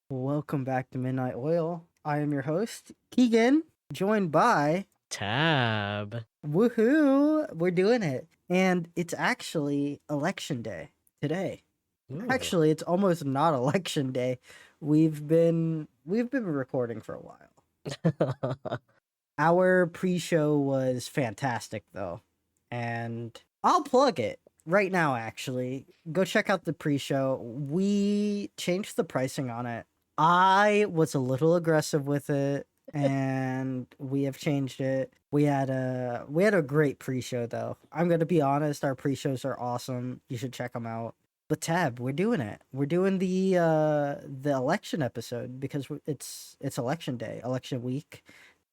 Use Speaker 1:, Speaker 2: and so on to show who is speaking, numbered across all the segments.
Speaker 1: Welcome back to Midnight Oil. I am your host, Keegan, joined by
Speaker 2: Tab.
Speaker 1: Woohoo! We're doing it. And it's actually election day today.
Speaker 2: Ooh.
Speaker 1: Actually, it's almost not election day. We've been recording for a while. Our pre-show was fantastic though. And I'll plug it right now actually. Go check out the pre-show. We changed the pricing on it. I was a little aggressive with it and we have changed it. We had a great pre-show though. I'm going to be honest, our pre-shows are awesome. You should check them out. But Tab, we're doing it. We're doing the election episode because it's election day, election week.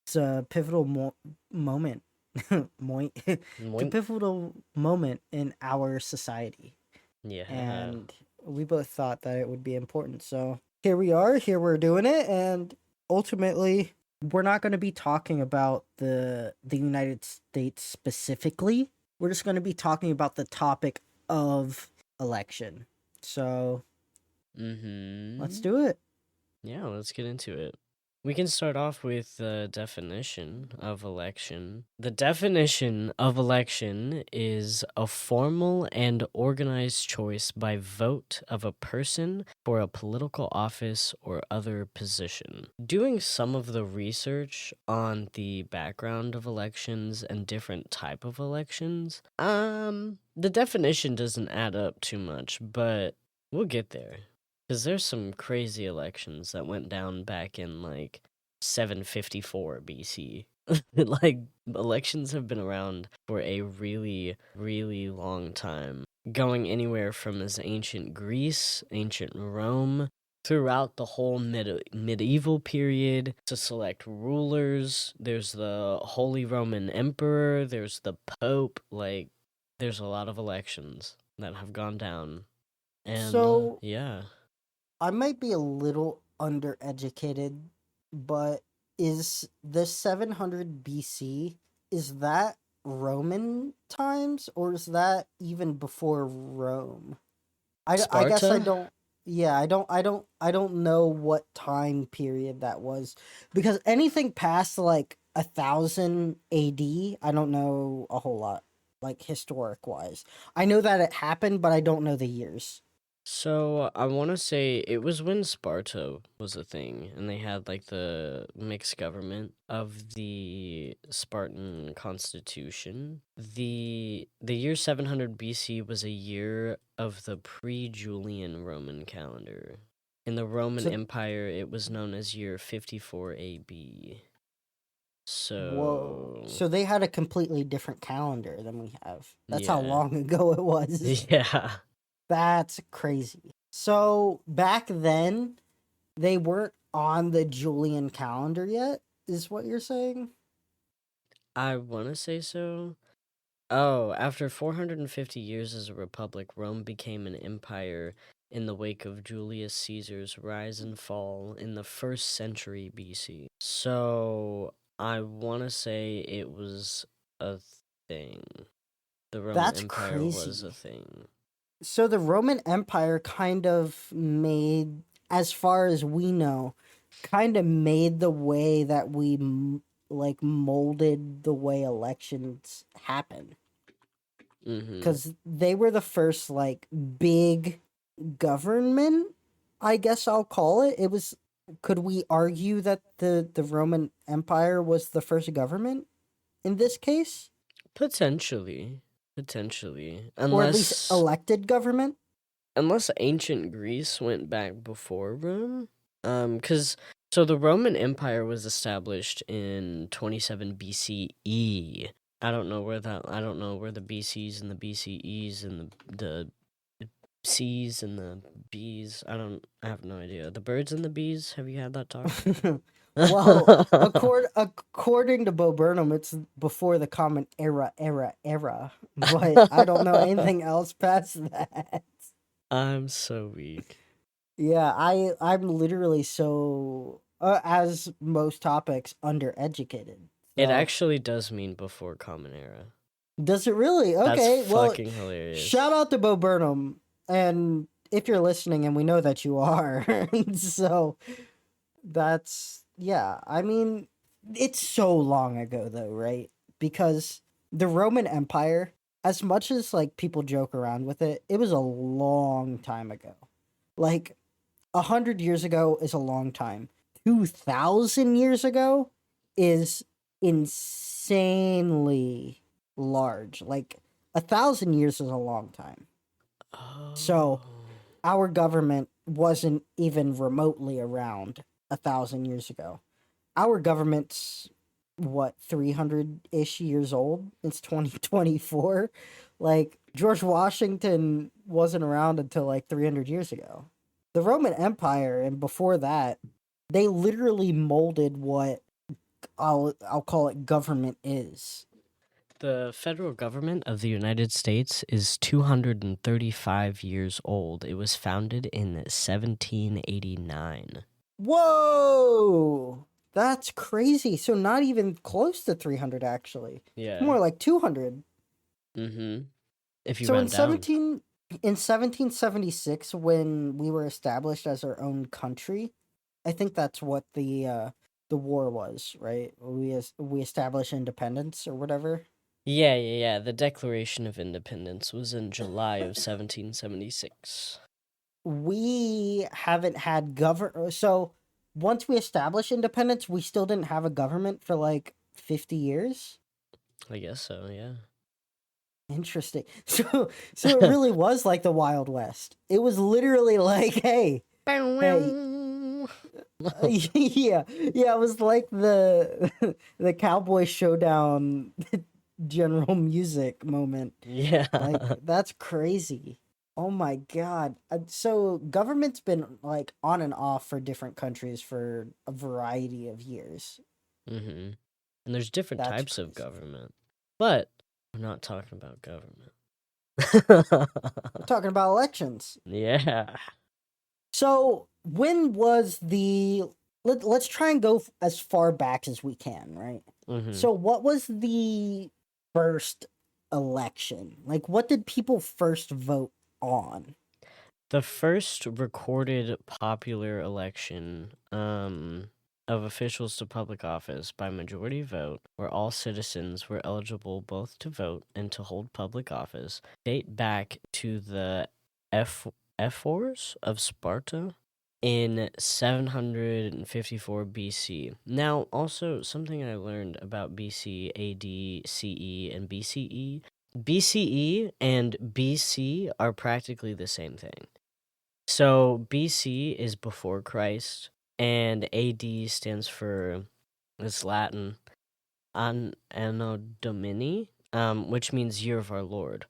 Speaker 1: It's a pivotal moment. It's a
Speaker 2: Moink.
Speaker 1: pivotal moment in our society,
Speaker 2: Yeah.
Speaker 1: and we both thought that it would be important. So here we are. Here we're doing it, and ultimately, we're not going to be talking about the United States specifically. We're just going to be talking about the topic of election. So let's
Speaker 2: Mm-hmm.
Speaker 1: do it.
Speaker 2: Yeah, let's get into it. We can start off with the definition of election. The definition of election is a formal and organized choice by vote of a person for a political office or other position. Doing some of the research on the background of elections and different type of elections, the definition doesn't add up too much, but we'll get there. Because there's some crazy elections that went down back in, 754 BC. Elections have been around for a really, really long time. Going anywhere from as ancient Greece, ancient Rome, throughout the whole medieval period to select rulers. There's the Holy Roman Emperor, there's the Pope. There's a lot of elections that have gone down. And,
Speaker 1: So
Speaker 2: yeah.
Speaker 1: I might be a little undereducated, but is the 700 BC, is that Roman times or is that even before Rome? I guess I
Speaker 2: Sparta?
Speaker 1: don't. Yeah, I don't know what time period that was because anything past like 1,000 AD, I don't know a whole lot, like historic wise. I know that it happened, but I don't know the years.
Speaker 2: So I want to say it was when Sparta was a thing, and they had the mixed government of the Spartan constitution. The year 700 BC was a year of the pre-Julian Roman calendar. In the Roman
Speaker 1: So
Speaker 2: Empire, it was known as year 54 AB.
Speaker 1: whoa.
Speaker 2: So
Speaker 1: So they had a completely different calendar than we have. That's how
Speaker 2: yeah,
Speaker 1: long ago it was.
Speaker 2: yeah.
Speaker 1: That's crazy. So back then, they weren't on the Julian calendar yet, is what you're saying?
Speaker 2: I want to say so. Oh, after 450 years as a republic, Rome became an empire in the wake of Julius Caesar's rise and fall in the first century BC. So, I want to say it was a thing. The Roman
Speaker 1: That's
Speaker 2: Empire was a
Speaker 1: crazy.
Speaker 2: thing.
Speaker 1: So the Roman Empire kind of made, as far as we know, kind of made the way that we like molded the way elections happen.
Speaker 2: Mm-hmm.
Speaker 1: Because they were the first like big government, I guess I'll call it. It was. Could we argue that the Roman Empire was the first government in this case,
Speaker 2: Potentially. Potentially.
Speaker 1: or at least elected government?
Speaker 2: Unless ancient Greece went back before Rome. Cause so the Roman Empire was established in 27 BCE. I don't know where the BCs and the BCEs and the C's and the B's. I have no idea. The birds and the bees. Have you had that talk?
Speaker 1: Well, according to Bo Burnham, it's before the Common Era. But I don't know anything else past that.
Speaker 2: I'm so weak.
Speaker 1: Yeah, I'm literally so as most topics undereducated.
Speaker 2: It
Speaker 1: So
Speaker 2: actually does mean before Common Era.
Speaker 1: does it really?
Speaker 2: That's
Speaker 1: Okay, well,
Speaker 2: fucking hilarious.
Speaker 1: shout out to Bo Burnham, and if you're listening, and we know that you are. So yeah. I mean, it's so long ago though, right? Because the Roman Empire, as much as like people joke around with it, it was a long time ago. Like 100 years ago is a long time. 2,000 years ago is insanely large. Like 1,000 years is a long time. So
Speaker 2: Oh.
Speaker 1: our government wasn't even remotely around 1,000 years ago. Our government's what, 300-ish years old. It's 2024. Like George Washington wasn't around until like 300 years ago. The Roman Empire and before that, they literally molded what I'll call it government is.
Speaker 2: The federal government of the United States is 235 years old. It was founded in 1789.
Speaker 1: Whoa! That's crazy. So not even close to 300 actually.
Speaker 2: Yeah.
Speaker 1: More like 200.
Speaker 2: Mm-hmm. If you
Speaker 1: So
Speaker 2: round down.
Speaker 1: in 1776 when we were established as our own country, I think that's what the war was, right? We established independence or whatever.
Speaker 2: Yeah. The Declaration of Independence was in July of 1776.
Speaker 1: We haven't had so once we established independence, we still didn't have a government for like 50 years.
Speaker 2: I guess so, yeah.
Speaker 1: Interesting. So it really was like the Wild West. It was literally like, hey, yeah, it was like the the Cowboy Showdown general music moment.
Speaker 2: Yeah.
Speaker 1: Like that's crazy. Oh my god. So government's been like on and off for different countries for a variety of years.
Speaker 2: Mm-hmm. And there's different
Speaker 1: That's
Speaker 2: types of
Speaker 1: crazy.
Speaker 2: government. But we're not talking about government.
Speaker 1: We're talking about elections.
Speaker 2: Yeah.
Speaker 1: So when was let's try and go as far back as we can, right?
Speaker 2: Mm-hmm.
Speaker 1: So what was the first election? Like what did people first vote on?
Speaker 2: The first recorded popular election of officials to public office by majority vote, where all citizens were eligible both to vote and to hold public office, date back to the Ephors of Sparta in 754 BC. Now, also something I learned about BC, AD, CE, and BCE. BCE and BC are practically the same thing. So BC is before Christ, and AD stands for, it's Latin, Anno Domini, which means year of our Lord.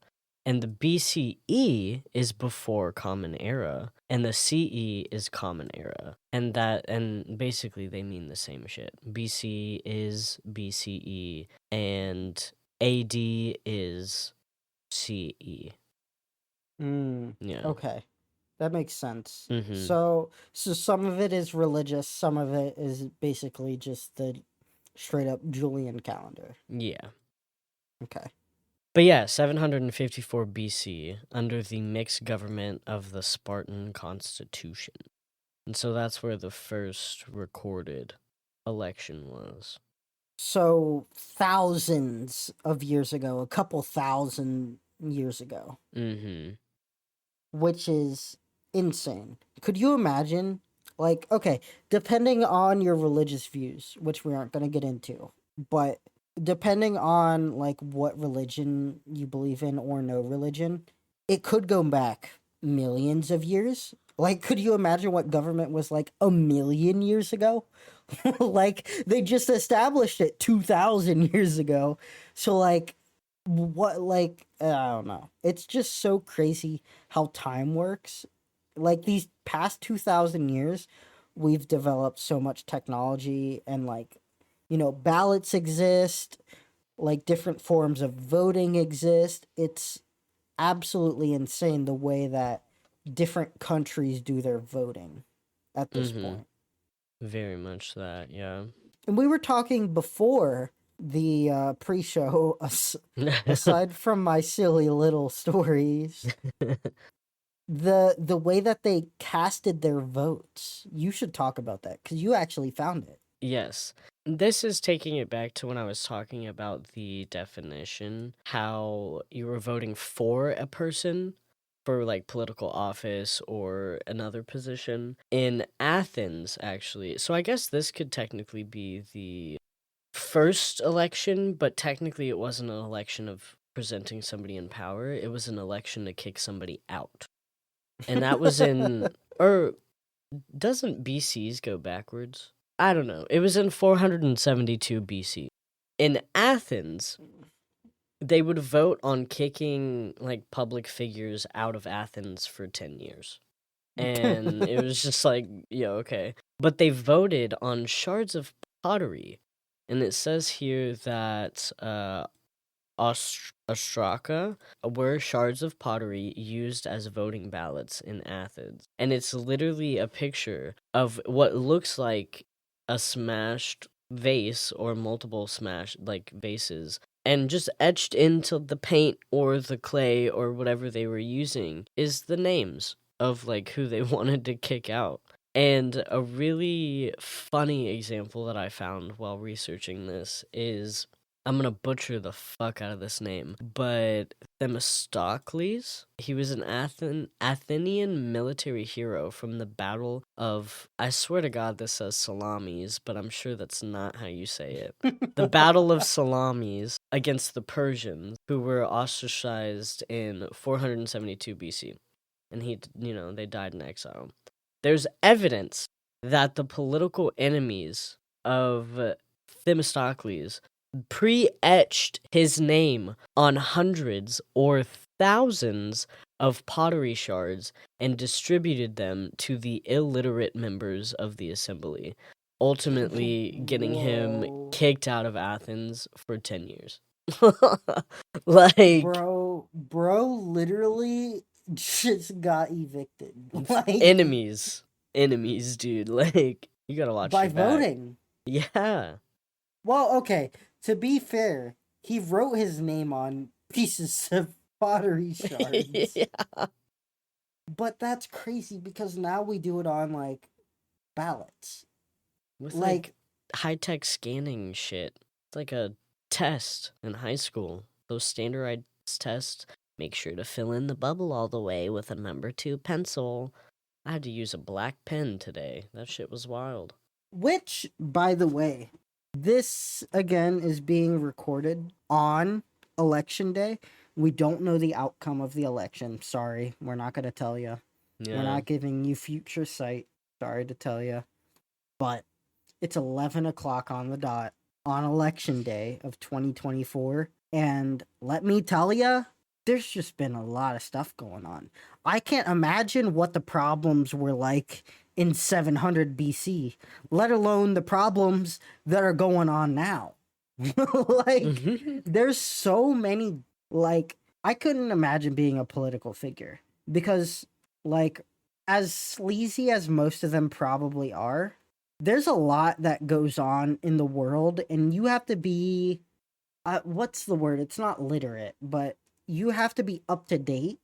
Speaker 2: And the BCE is before Common Era, and the CE is Common Era. And basically they mean the same shit. BC is BCE, and AD is CE. Yeah.
Speaker 1: Okay. That makes sense.
Speaker 2: Mm-hmm.
Speaker 1: So some of it is religious, some of it is basically just the straight up Julian calendar.
Speaker 2: Yeah.
Speaker 1: Okay.
Speaker 2: But yeah, 754 BC, under the mixed government of the Spartan constitution. And so that's where the first recorded election was.
Speaker 1: So thousands of years ago, a couple thousand years ago,
Speaker 2: Mm-hmm.
Speaker 1: which is insane. Could you imagine? Like, okay, depending on your religious views, which we aren't going to get into, but depending on like what religion you believe in or no religion, it could go back millions of years. Like, could you imagine what government was like a million years ago? Like, they just established it 2,000 years ago. So, like, what, like, I don't know. It's just so crazy how time works. Like, these past 2,000 years, we've developed so much technology and, like, ballots exist, like, different forms of voting exist. It's absolutely insane the way that different countries do their voting at this
Speaker 2: Mm-hmm.
Speaker 1: point.
Speaker 2: Very much that, yeah.
Speaker 1: And we were talking before the pre-show, aside from my silly little stories, the way that they casted their votes. You should talk about that because you actually found it.
Speaker 2: Yes. This is taking it back to when I was talking about the definition, how you were voting for a person for like political office or another position in Athens, actually. So I guess this could technically be the first election, but technically it wasn't an election of presenting somebody in power. It was an election to kick somebody out. And that was in, or doesn't BCs go backwards? I don't know. It was in 472 BC. In Athens, they would vote on kicking like public figures out of Athens for 10 years. And it was just like, yeah, okay. But they voted on shards of pottery. And it says here that ostraka were shards of pottery used as voting ballots in Athens. And it's literally a picture of what looks like a smashed vase or multiple smashed like vases. And just etched into the paint or the clay or whatever they were using is the names of like who they wanted to kick out. And a really funny example that I found while researching this is I'm gonna butcher the fuck out of this name, but Themistocles. He was an Athenian military hero from the Battle of. I swear to God, this says Salamis, but I'm sure that's not how you say it. The Battle of Salamis against the Persians, who were ostracized in 472 BC, and they died in exile. There's evidence that the political enemies of Themistocles pre-etched his name on hundreds or thousands of pottery shards and distributed them to the illiterate members of the assembly, ultimately getting him
Speaker 1: Whoa.
Speaker 2: kicked out of Athens for 10 years. Like,
Speaker 1: Bro literally just got evicted. Like
Speaker 2: enemies, dude. Like, you gotta watch
Speaker 1: by
Speaker 2: your back.
Speaker 1: voting.
Speaker 2: Yeah.
Speaker 1: Well, okay, to be fair, he wrote his name on pieces of pottery shards.
Speaker 2: Yeah.
Speaker 1: But that's crazy because now we do it on like ballots.
Speaker 2: With
Speaker 1: Like
Speaker 2: high-tech scanning shit. It's like a test in high school. Those standardized tests. Make sure to fill in the bubble all the way with a number 2 pencil. I had to use a black pen today. That shit was wild.
Speaker 1: which, by the way, this again is being recorded on election day. We don't know the outcome of the election. Sorry, we're not going to tell you.
Speaker 2: Yeah.
Speaker 1: We're not giving you future sight. Sorry to tell you. But it's 11 o'clock on the dot on election day of 2024. And let me tell you, there's just been a lot of stuff going on. I can't imagine what the problems were like in 700 BC, let alone the problems that are going on now. Like, there's so many, like, I couldn't imagine being a political figure because, like, as sleazy as most of them probably are, there's a lot that goes on in the world, and you have to be, what's the word? It's not literate, but you have to be up to date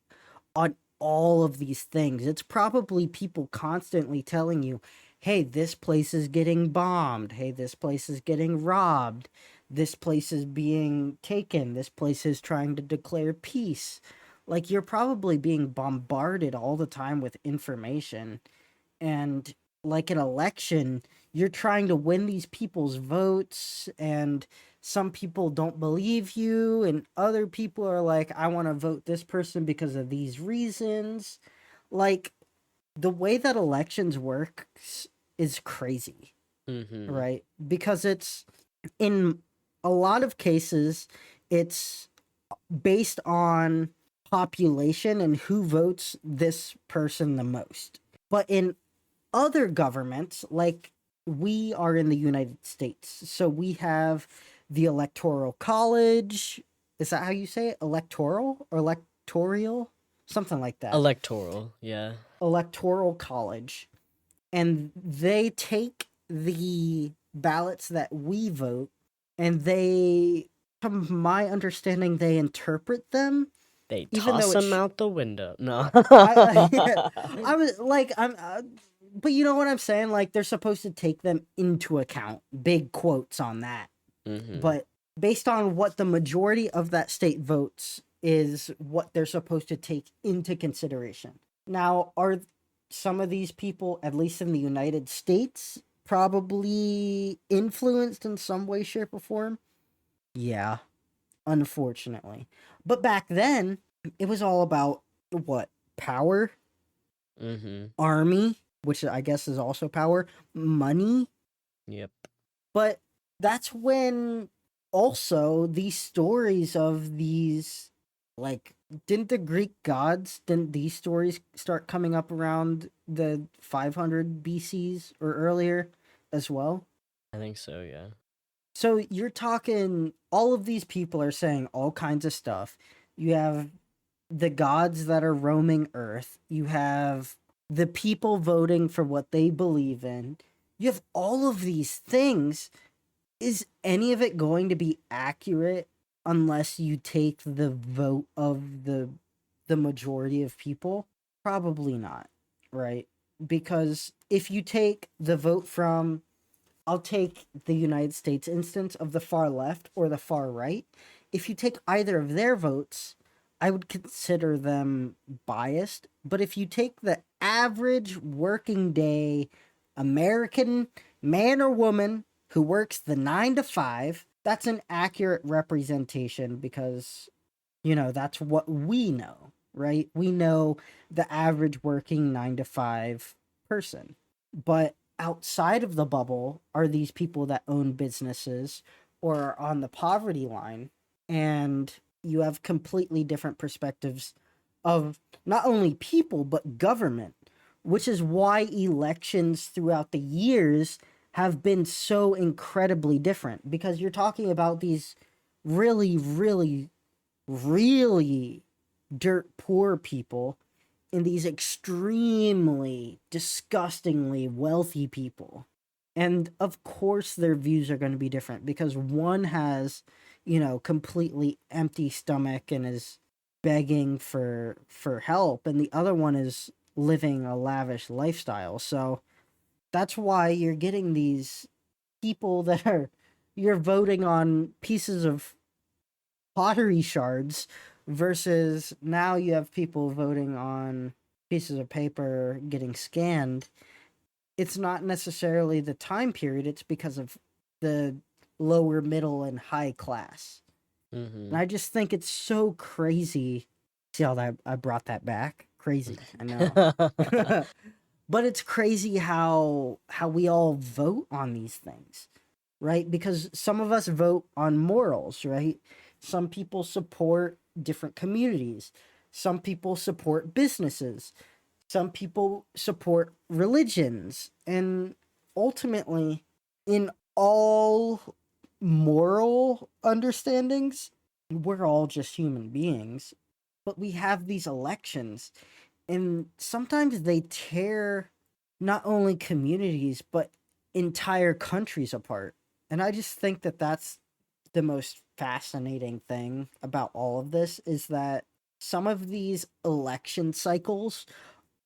Speaker 1: on all of these things. It's probably people constantly telling you, hey, this place is getting bombed. Hey, this place is getting robbed. This place is being taken. This place is trying to declare peace. Like, you're probably being bombarded all the time with information. And like an election, you're trying to win these people's votes, and some people don't believe you, and other people are like, I want to vote this person because of these reasons. Like, the way that elections works is crazy, right? Because it's, in a lot of cases, it's based on population and who votes this person the most. But in other governments, like we are in the United States, so we have the Electoral College. Is that how you say it? Electoral or electoral? Something like that.
Speaker 2: Electoral, yeah.
Speaker 1: Electoral College. And they take the ballots that we vote and they, from my understanding, they interpret them
Speaker 2: They
Speaker 1: even though
Speaker 2: toss
Speaker 1: it's
Speaker 2: him out the window. No.
Speaker 1: yeah, I was like, but you know what I'm saying? Like, they're supposed to take them into account. Big quotes on that.
Speaker 2: Mm-hmm.
Speaker 1: But based on what the majority of that state votes is what they're supposed to take into consideration. Now, are some of these people, at least in the United States, probably influenced in some way, shape, or form? Yeah, unfortunately. But back then, it was all about what? Power,
Speaker 2: Mm-hmm.
Speaker 1: army, which I guess is also power, money.
Speaker 2: Yep.
Speaker 1: But that's when also these stories of these, like, didn't the Greek gods, didn't these stories start coming up around the 500 BCs or earlier as well?
Speaker 2: I think so, yeah.
Speaker 1: So you're talking, all of these people are saying all kinds of stuff. You have the gods that are roaming Earth. You have the people voting for what they believe in. You have all of these things. Is any of it going to be accurate unless you take the vote of the majority of people? Probably not, right? Because if you take the vote from, I'll take the United States instance of the far left or the far right. If you take either of their votes, I would consider them biased. But if you take the average working day American man or woman who works the 9 to 5, that's an accurate representation because, that's what we know, right? We know the average working 9 to 5 person. But outside of the bubble are these people that own businesses or are on the poverty line, and you have completely different perspectives of not only people but government, which is why elections throughout the years have been so incredibly different, because you're talking about these really, really, really dirt poor people in these extremely disgustingly wealthy people. And of course their views are going to be different because one has, completely empty stomach and is begging for help, and the other one is living a lavish lifestyle. So that's why you're getting these people that are, you're voting on pieces of pottery shards versus now you have people voting on pieces of paper getting scanned. It's not necessarily the time period, it's because of the lower middle and high class.
Speaker 2: Mm-hmm.
Speaker 1: And I just think it's so crazy. See how that I brought that back? Crazy, I know. But it's crazy how we all vote on these things, right? Because some of us vote on morals, right? Some people support different communities. Some people support businesses. Some people support religions. And ultimately, in all moral understandings, we're all just human beings. But we have these elections, and sometimes they tear not only communities but entire countries apart. And I just think that that's the most fascinating thing about all of this, is that some of these election cycles,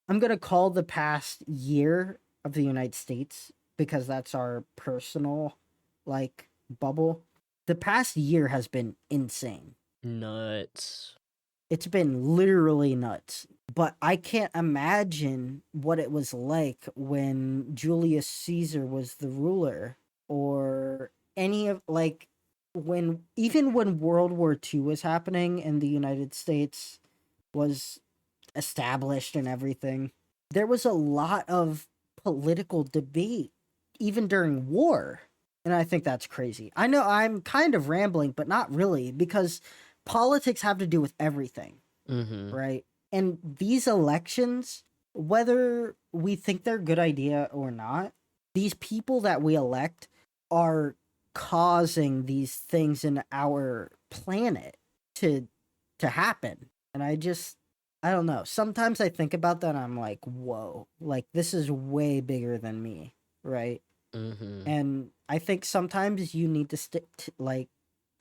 Speaker 1: I'm going to call the past year of the United States because that's our personal, like, bubble. The past year has been insane.
Speaker 2: Nuts.
Speaker 1: It's been literally nuts. But I can't imagine what it was like when Julius Caesar was the ruler, or any of, like, when World War II was happening and the United States was established and everything. There was a lot of political debate even during war. And I think that's crazy. I know I'm kind of rambling, but not really, because politics have to do with everything,
Speaker 2: Mm-hmm.
Speaker 1: right? And these elections, whether we think they're a good idea or not, these people that we elect are causing these things in our planet to happen. And I don't know. Sometimes I think about that and I'm like, whoa, like this is way bigger than me, right?
Speaker 2: Mm-hmm.
Speaker 1: And I think sometimes you need to like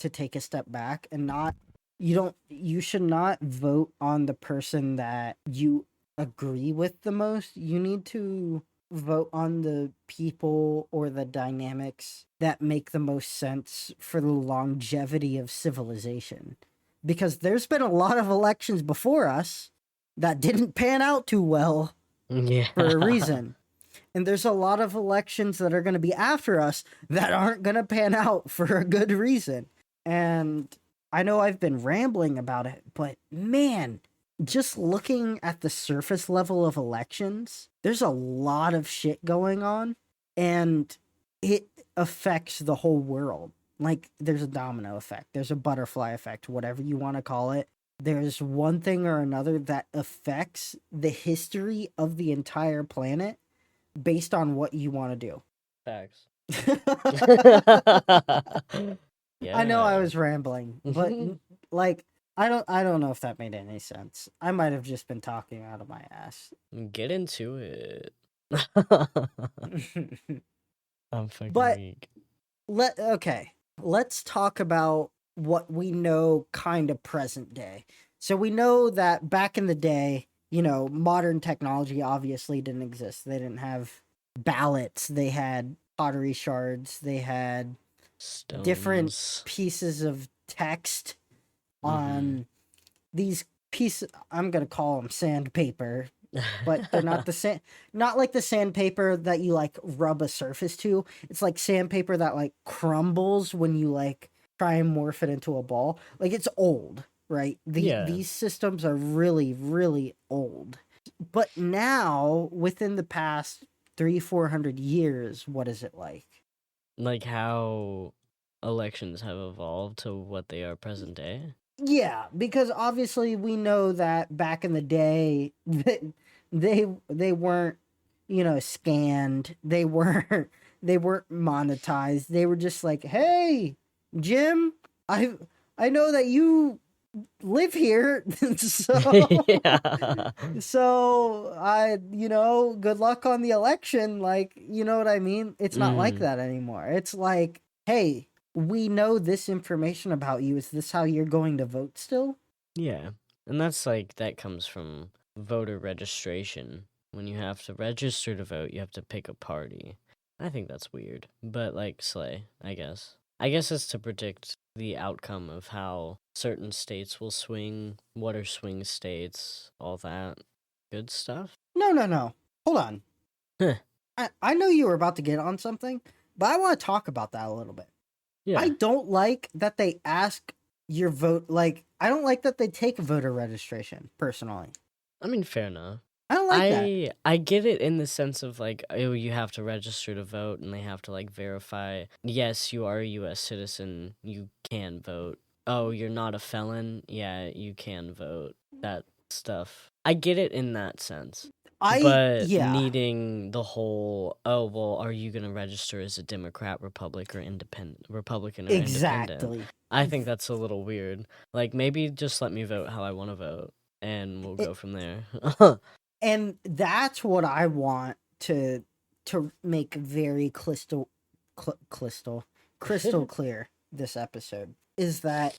Speaker 1: to take a step back and not you should not vote on the person that you agree with the most. You need to vote on the people or the dynamics that make the most sense for the longevity of civilization. Because there's been a lot of elections before us that didn't pan out too well
Speaker 2: Yeah.
Speaker 1: for a reason. And there's a lot of elections that are going to be after us that aren't going to pan out for a good reason. And I know I've been rambling about it, but man, just looking at the surface level of elections, there's a lot of shit going on, and it affects the whole world. Like, there's a domino effect, there's a butterfly effect, whatever you want to call it. There's one thing or another that affects the history of the entire planet based on what you want to do.
Speaker 2: Facts.
Speaker 1: I know I
Speaker 2: Yeah.
Speaker 1: was rambling, but like I don't know if that made any sense. I might have just been talking out of my ass.
Speaker 2: Get into it. I'm fucking
Speaker 1: But
Speaker 2: weak.
Speaker 1: let's talk about what we know kind of present day. So we know that back in the day, modern technology obviously didn't exist. They didn't have ballots, they had pottery shards, they had different
Speaker 2: Stones.
Speaker 1: pieces of text
Speaker 2: Mm-hmm.
Speaker 1: on these pieces. I'm gonna call them sandpaper, but they're not not like the sandpaper that you like rub a surface to. It's like sandpaper that like crumbles when you like try and morph it into a ball. Like, it's old, right?
Speaker 2: Yeah.
Speaker 1: These systems are really, really old. But now, within the past 300-400 years, what is it like?
Speaker 2: Like how elections have evolved to what they are present day.
Speaker 1: Yeah, because obviously we know that back in the day, they weren't, scanned. They weren't monetized. They were just like, "Hey, Jim, I know that you live here,
Speaker 2: Yeah.
Speaker 1: so good luck on the election." Like, you know what I mean? It's not like
Speaker 2: Mm.
Speaker 1: that anymore. It's like, "Hey, we know this information about you. Is this how you're going to vote still?"
Speaker 2: Yeah. And that's like that comes from voter registration. When you have to register to vote, you have to pick a party. I think that's weird, but like slay, I guess. I guess it's to predict the outcome of how certain states will swing, what are swing states, all that good stuff.
Speaker 1: No, no, no. Hold on.
Speaker 2: Huh.
Speaker 1: I know you were about to get on something, but I want to talk about that a little bit. I
Speaker 2: Yeah.
Speaker 1: don't like that they ask your vote. Like, I don't like that they take voter registration, personally.
Speaker 2: I mean, fair enough.
Speaker 1: I don't like that.
Speaker 2: I get it in the sense of like, oh, you have to register to vote and they have to like verify, yes, you are a US citizen, you can vote. Oh, you're not a felon, yeah, you can vote. That stuff. I get it in that sense. But
Speaker 1: Yeah,
Speaker 2: needing the whole, oh, well, are you going to register as a Democrat, Republican or independent?
Speaker 1: exactly.
Speaker 2: I think that's a little weird. Like maybe just let me vote how I want to vote and we'll
Speaker 1: It,
Speaker 2: go from there.
Speaker 1: and that's what I want to make very crystal clear this episode, is that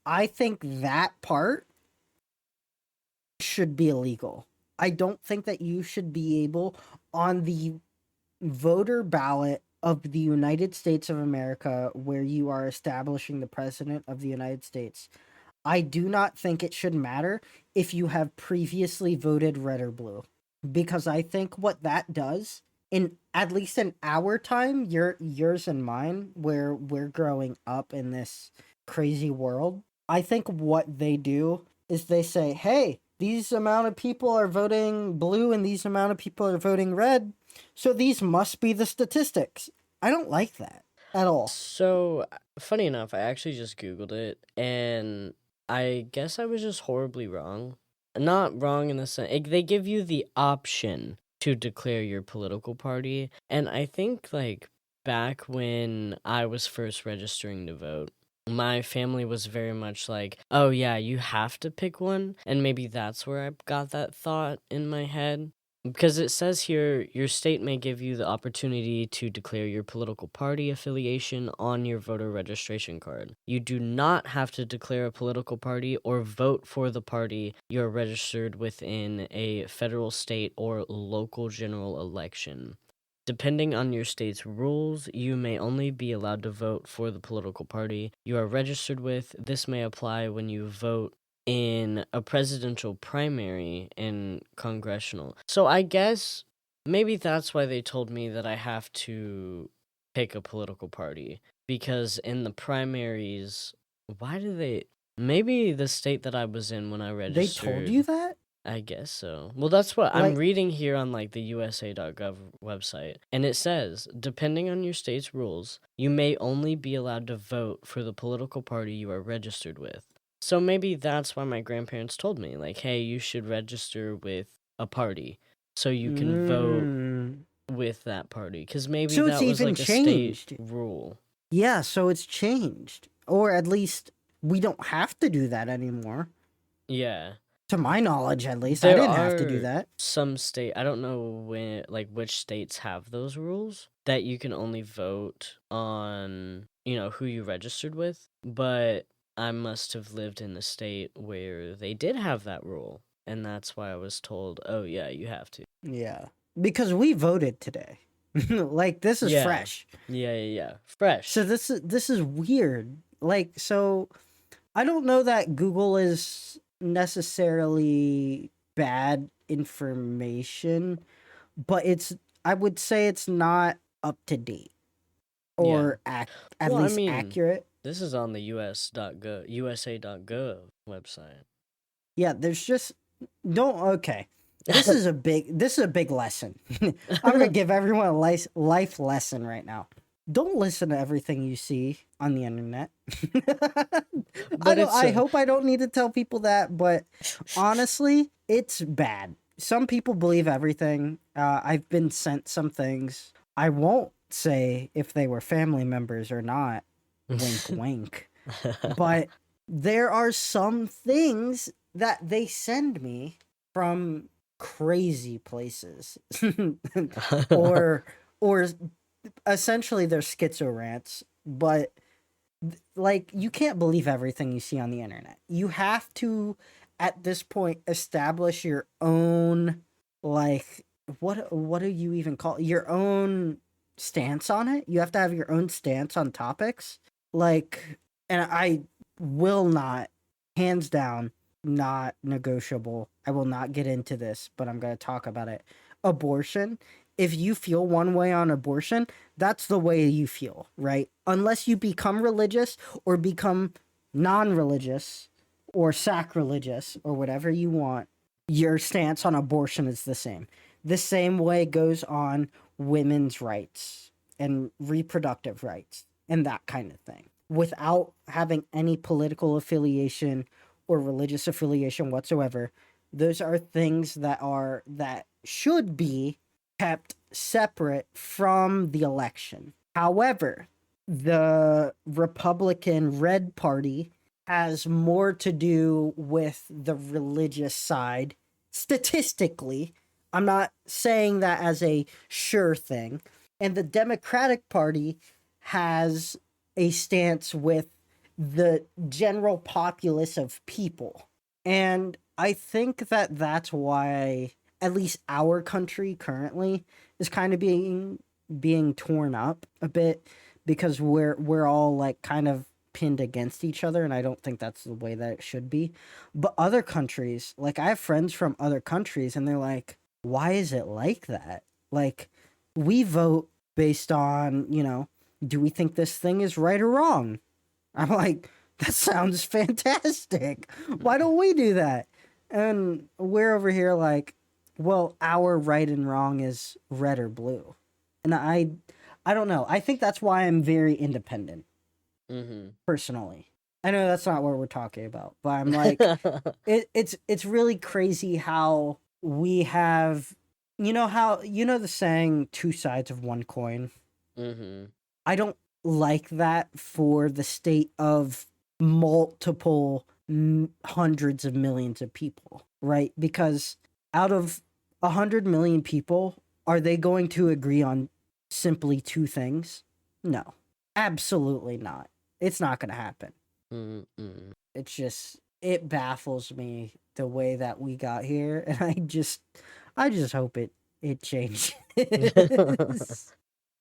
Speaker 1: I think that part should be illegal. I don't think that you should be able, on the voter ballot of the United States of America, where you are establishing the president of the United States, I do not think it should matter if you have previously voted red or blue. Because I think what that does, in at least in our time, yours and mine, where we're growing up in this crazy world, I think what they do is they say, "Hey, these amount of people are voting blue and these amount of people are voting red, so these must be the statistics." I don't like that at all.
Speaker 2: So, funny enough, I actually just Googled it and I guess I was just horribly wrong. Not wrong in the sense, they give you the option to declare your political party. And I think, like, back when I was first registering to vote, my family was very much like, oh, yeah, you have to pick one. And maybe that's where I got that thought in my head. Because it says here, your state may give you the opportunity to declare your political party affiliation on your voter registration card. You do not have to declare a political party or vote for the party you're registered within a federal, state, or local general election. Depending on your state's rules, you may only be allowed to vote for the political party you are registered with. This may apply when you vote in a presidential primary and congressional. So I guess maybe that's why they told me that I have to pick a political party, because in the primaries, why do they maybe the state that I was in when I
Speaker 1: They told you
Speaker 2: registered,
Speaker 1: that?
Speaker 2: I guess so. Well, that's what I'm
Speaker 1: Like,
Speaker 2: reading here on like the USA.gov website. And it says, depending on your state's rules, you may only be allowed to vote for the political party you are registered with. So maybe that's why my grandparents told me, like, hey, you should register with a party so you can vote
Speaker 1: mm,
Speaker 2: with that party. Because maybe
Speaker 1: so it's
Speaker 2: that was
Speaker 1: even
Speaker 2: like a state
Speaker 1: changed.
Speaker 2: rule.
Speaker 1: Yeah, so it's changed. Or at least we don't have to do that anymore.
Speaker 2: Yeah.
Speaker 1: To my knowledge, at least. I
Speaker 2: There
Speaker 1: didn't have to do
Speaker 2: are
Speaker 1: that.
Speaker 2: some state, I don't know when, like which states have those rules that you can only vote on, who you registered with, but I must have lived in a state where they did have that rule, and that's why I was told, "Oh yeah, you have to."
Speaker 1: Yeah. Because we voted today. Like, this is
Speaker 2: Yeah.
Speaker 1: fresh.
Speaker 2: Yeah. Fresh.
Speaker 1: So this is weird. Like, so I don't know that Google is necessarily bad information, but I would say it's not up to date
Speaker 2: Yeah.
Speaker 1: or at
Speaker 2: Well, I
Speaker 1: least
Speaker 2: mean,
Speaker 1: accurate.
Speaker 2: this is on the USA.gov website.
Speaker 1: Yeah, there's just don't okay. This is a big lesson. I'm gonna give everyone a life lesson right now. Don't listen to everything you see on the internet.
Speaker 2: But it's
Speaker 1: I hope I don't need to tell people that, but honestly, it's bad. Some people believe everything. I've been sent some things. I won't say if they were family members or not. Wink, wink. But there are some things that they send me from crazy places, or or essentially they're schizo rants. But like, you can't believe everything you see on the internet. You have to, at this point, establish your own, like, what do you even call it? Your own stance on it. You have to have your own stance on topics. Like, and I will not, hands down, not negotiable. I will not get into this, but I'm going to talk about it. Abortion. If you feel one way on abortion, that's the way you feel, right? Unless you become religious or become non-religious or sacrilegious or whatever you want, your stance on abortion is the same. The same way goes on women's rights and reproductive rights and that kind of thing, without having any political affiliation or religious affiliation whatsoever. Those are things that should be kept separate from the election. However, the Republican Red Party has more to do with the religious side statistically. I'm not saying that as a sure thing. And the Democratic Party has a stance with the general populace of people. And I think that that's why at least our country currently is kind of being torn up a bit, because we're all like kind of pinned against each other, and I don't think that's the way that it should be. But other countries, like, I have friends from other countries, and they're like, why is it like that? Like, we vote based on, do we think this thing is right or wrong? I'm like, that sounds fantastic. Why don't we do that? And we're over here like, well, our right and wrong is red or blue. And I don't know. I think that's why I'm very independent, personally. I know that's not what we're talking about, but I'm like, it's really crazy how we have, the saying, two sides of one coin. I don't like that for the state of multiple hundreds of millions of people, right? Because out of 100 million people, are they going to agree on simply two things? No, absolutely not. It's not going to happen.
Speaker 2: Mm-mm.
Speaker 1: It's just, it baffles me the way that we got here, and I just hope it changes.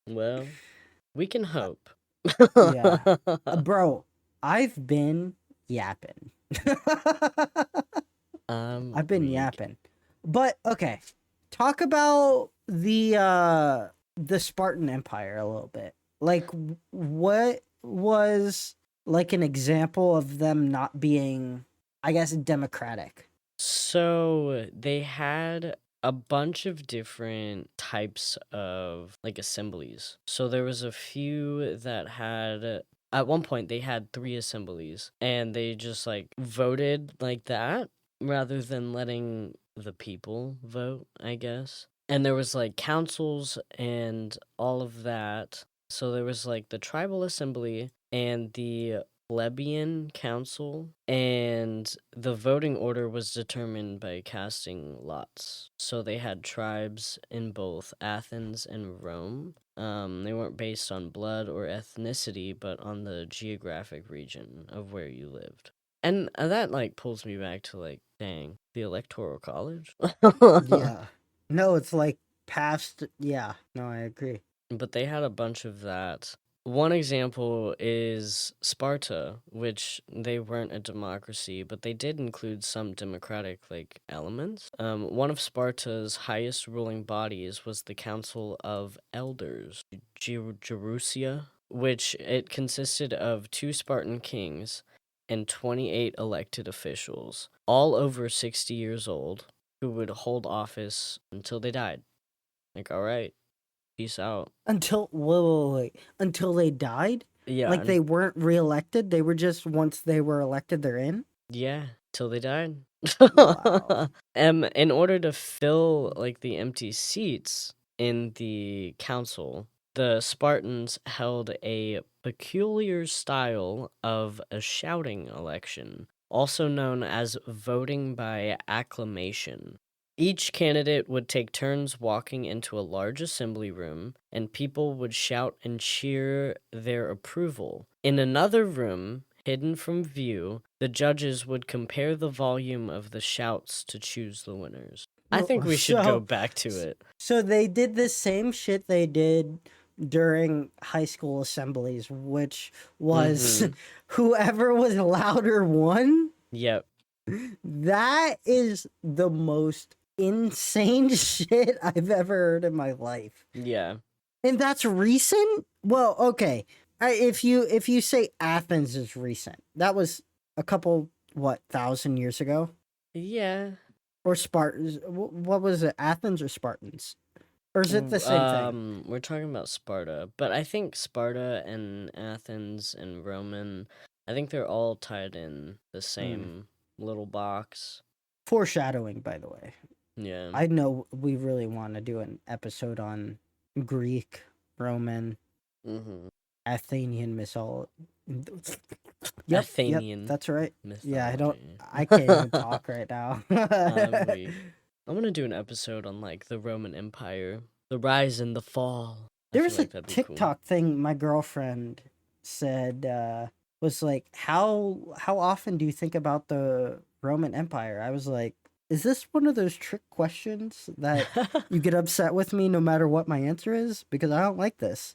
Speaker 2: Well, we can hope.
Speaker 1: Yeah. Bro, I've been yapping.
Speaker 2: I'm
Speaker 1: I've been
Speaker 2: weak.
Speaker 1: yapping. But okay, talk about the Spartan Empire a little bit. Like what was like an example of them not being, I guess, democratic?
Speaker 2: So they had a bunch of different types of like assemblies. So there was a few that had at one point they had three assemblies and they just like voted like that rather than letting the people vote, I guess. And there was like councils and all of that. So there was like the tribal assembly and the plebeian council, and the voting order was determined by casting lots. So they had tribes in both Athens and Rome. They weren't based on blood or ethnicity, but on the geographic region of where you lived. And that like pulls me back to like, dang, the electoral college.
Speaker 1: Yeah. No, it's like past, yeah. No, I agree.
Speaker 2: But they had a bunch of that. One example is Sparta, which they weren't a democracy, but they did include some democratic like elements. One of Sparta's highest ruling bodies was the Council of Elders, Gerousia, which it consisted of two Spartan kings and 28 elected officials, all over 60 years old, who would hold office until they died. Like, all right, peace out.
Speaker 1: Until wait. Until they died?
Speaker 2: Yeah,
Speaker 1: Like they weren't reelected? They were just, once they were elected, they're in?
Speaker 2: yeah, till they died.
Speaker 1: Wow.
Speaker 2: In order to fill like the empty seats in the council, the Spartans held a peculiar style of a shouting election, also known as voting by acclamation. Each candidate would take turns walking into a large assembly room, and people would shout and cheer their approval. In another room, hidden from view, the judges would compare the volume of the shouts to choose the winners. I think we should go
Speaker 1: So
Speaker 2: back to it.
Speaker 1: so they did the same shit they did during high school assemblies, which was
Speaker 2: Mm-hmm.
Speaker 1: whoever was louder won.
Speaker 2: Yep.
Speaker 1: That is the most insane shit I've ever heard in my life.
Speaker 2: Yeah.
Speaker 1: And that's recent? Well, okay. If you say Athens is recent, that was a couple, what, 1,000 years ago?
Speaker 2: Yeah.
Speaker 1: Or Spartans? What was it? Athens or Spartans? Or is it the same thing?
Speaker 2: We're talking about Sparta, but I think Sparta and Athens and Roman, I think they're all tied in the
Speaker 1: Mm.
Speaker 2: same little box.
Speaker 1: Foreshadowing, by the way.
Speaker 2: Yeah.
Speaker 1: I know we really want to do an episode on Greek, Roman,
Speaker 2: Mm-hmm.
Speaker 1: Athenian mythology. Yep,
Speaker 2: Athenian
Speaker 1: that's right. Yeah,
Speaker 2: mythology.
Speaker 1: I can't even talk right now.
Speaker 2: I'm weak. I'm gonna do an episode on like the Roman Empire, the rise and the fall. I
Speaker 1: There
Speaker 2: feel
Speaker 1: was a
Speaker 2: like that'd be cool.
Speaker 1: TikTok thing my girlfriend said, was like, how often do you think about the Roman Empire? I was like, is this one of those trick questions that you get upset with me no matter what my answer is? Because I don't like this.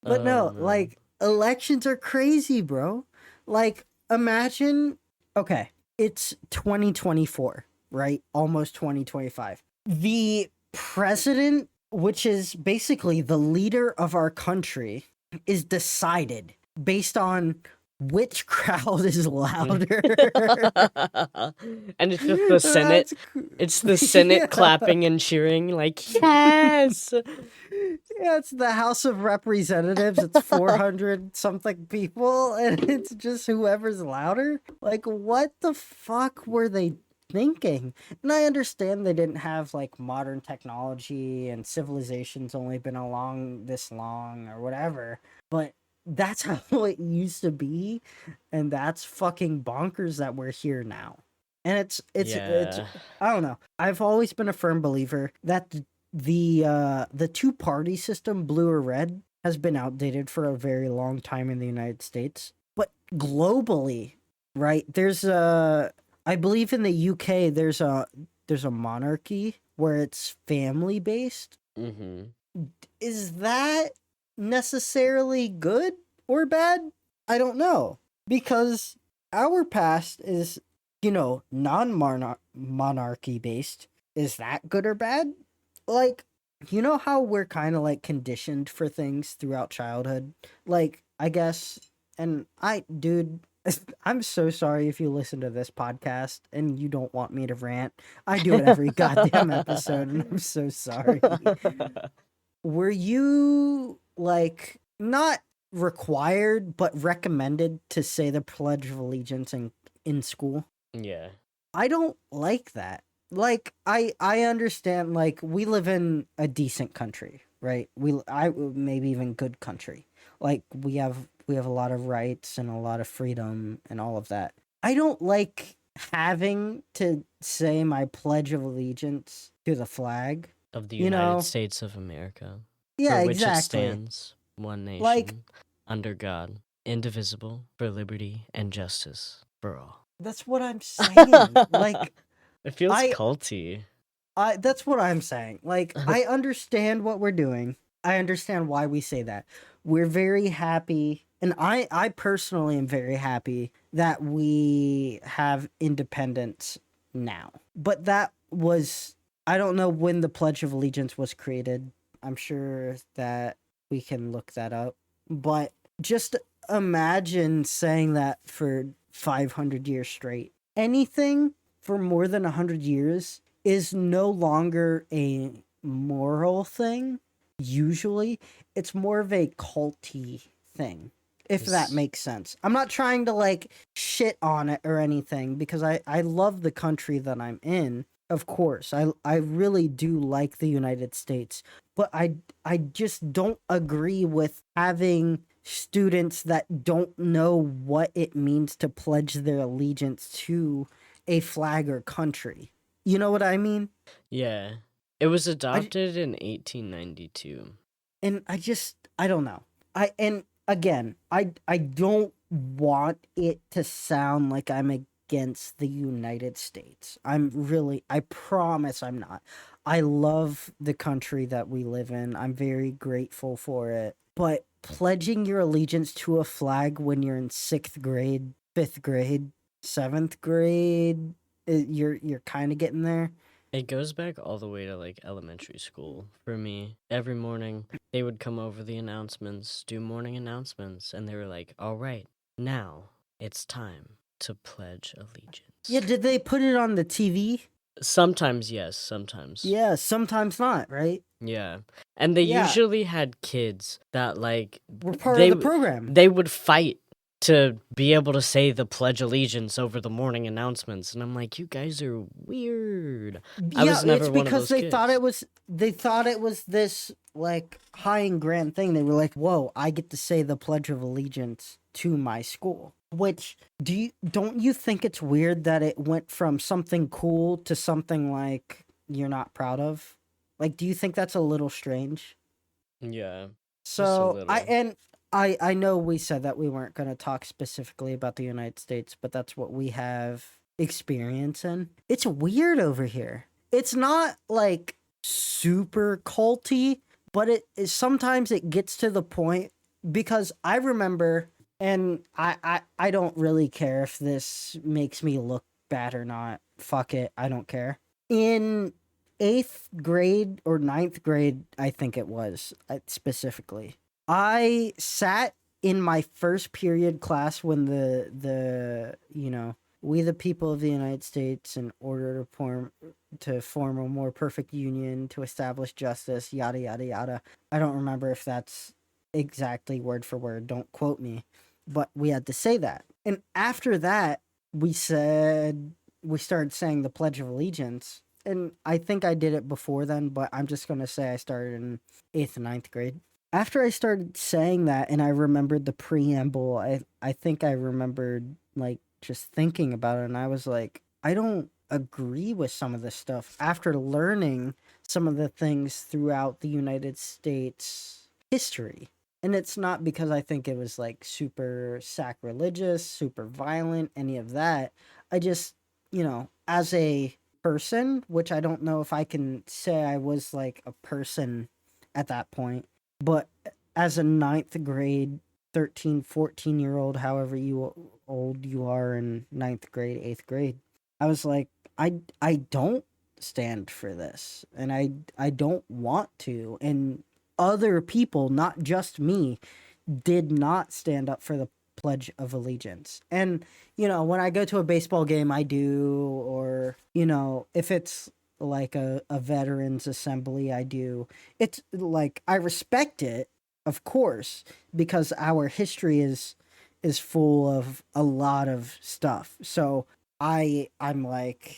Speaker 1: But
Speaker 2: Oh
Speaker 1: no,
Speaker 2: man.
Speaker 1: like elections are crazy, bro. Like imagine, okay, it's 2024, right? Almost 2025. The president, which is basically the leader of our country, is decided based on which crowd is louder.
Speaker 2: And it's just the Senate.
Speaker 1: That's
Speaker 2: It's the Senate
Speaker 1: yeah.
Speaker 2: clapping and cheering, like, yes!
Speaker 1: Yeah, it's the House of Representatives. It's 400 something people, and it's just whoever's louder. Like, what the fuck were they thinking? And I understand they didn't have like modern technology and civilization's only been along this long or whatever, but that's how it used to be, and that's fucking bonkers that we're here now. And it's
Speaker 2: Yeah.
Speaker 1: I don't know. I've always been a firm believer that the two-party system, blue or red, has been outdated for a very long time in the United States. But globally, right? There's a I believe in the UK there's a monarchy where it's family based.
Speaker 2: Mm-hmm.
Speaker 1: Is that necessarily good or bad? I don't know. Because our past is, non monarchy based. Is that good or bad? Like, you know how we're kind of like conditioned for things throughout childhood? Like, I guess, and dude, I'm so sorry if you listen to this podcast and you don't want me to rant. I do it every goddamn episode, and I'm so sorry. Were you like not required but recommended to say the Pledge of Allegiance in school?
Speaker 2: Yeah.
Speaker 1: I don't like that. Like I understand like we live in a decent country, right? I maybe even good country. Like we have a lot of rights and a lot of freedom and all of that. I don't like having to say my Pledge of Allegiance to the flag,
Speaker 2: Of the
Speaker 1: you
Speaker 2: United
Speaker 1: know?
Speaker 2: States of America,
Speaker 1: Yeah,
Speaker 2: for which it
Speaker 1: exactly.
Speaker 2: stands, one
Speaker 1: Like
Speaker 2: nation, under God, indivisible, for liberty and justice for all.
Speaker 1: that's what I'm saying. Like
Speaker 2: It feels
Speaker 1: I
Speaker 2: culty.
Speaker 1: I that's what I'm saying. Like I understand what we're doing. I understand why we say that. We're very happy, and I personally am very happy that we have independence now. But that was I don't know when the Pledge of Allegiance was created. I'm sure that we can look that up. But just imagine saying that for 500 years straight. Anything for more than 100 years is no longer a moral thing. Usually, it's more of a culty thing, if that
Speaker 2: This,
Speaker 1: makes sense. I'm not trying to like shit on it or anything because I love the country that I'm in. Of course, I really do like the United States, but I just don't agree with having students that don't know what it means to pledge their allegiance to a flag or country. You know what I mean?
Speaker 2: yeah. It was
Speaker 1: I
Speaker 2: adopted in 1892.
Speaker 1: and I don't know. I and again, I don't want it to sound like I'm against the United States. I promise I'm not. I love the country that we live in. I'm very grateful for it. But pledging your allegiance to a flag when you're in 6th grade, 5th grade, 7th grade, you're kind of getting there.
Speaker 2: It goes back all the way to like elementary school for me. Every morning they would come over the announcements, do morning announcements, and they were like, "All right, now it's time to pledge
Speaker 1: Yeah,
Speaker 2: allegiance."
Speaker 1: did they put it on the TV?
Speaker 2: Sometimes yes, sometimes.
Speaker 1: Yeah, sometimes not, right?
Speaker 2: Yeah. And they
Speaker 1: Yeah,
Speaker 2: usually had kids that like
Speaker 1: we're part of
Speaker 2: they
Speaker 1: the
Speaker 2: w-
Speaker 1: program.
Speaker 2: they would fight to be able to say the pledge allegiance over the morning announcements, and I'm like, "You guys are weird." I
Speaker 1: Yeah,
Speaker 2: was
Speaker 1: it's
Speaker 2: never one of
Speaker 1: because
Speaker 2: those kids.
Speaker 1: they thought it was this like high and grand thing. They were like, "Whoa, I get to say the Pledge of Allegiance to my school." Which don't you think it's weird that it went from something cool to something like you're not proud of? Like, do you think that's a little strange?
Speaker 2: Yeah, just a
Speaker 1: So
Speaker 2: little.
Speaker 1: I know we said that we weren't going to talk specifically about the United States, but that's what we have experience in. It's weird over here. It's not like super culty, but sometimes it gets to the point because I remember, and I don't really care if this makes me look bad or not. Fuck it, I don't care. In 8th grade or 9th grade, I think it was specifically. I sat in my first period class when we the people of the United States in order to form a more perfect union to establish justice, yada yada yada. I don't remember if that's exactly word for word. Don't quote me, but we had to say that. And after that, we said we started saying the Pledge of Allegiance, and I think I did it before then, but I'm just gonna say I started in 8th and 9th grade. After I started saying that and I remembered the preamble, I think I remembered like just thinking about it, and I was like, I don't agree with some of this stuff after learning some of the things throughout the United States history. And it's not because I think it was like super sacrilegious, super violent, any of that. I just, as a person, which I don't know if I can say I was like a person at that point, but as a ninth grade 13, 14-year old, however old you are in ninth grade, eighth grade, I was like, I don't stand for this, and I don't want to. And other people, not just me, did not stand up for the Pledge of Allegiance. And when I go to a baseball game, I do, or if it's like a veterans assembly, I do. It's like I respect it, of course, because our history is full of a lot of stuff. So I'm like,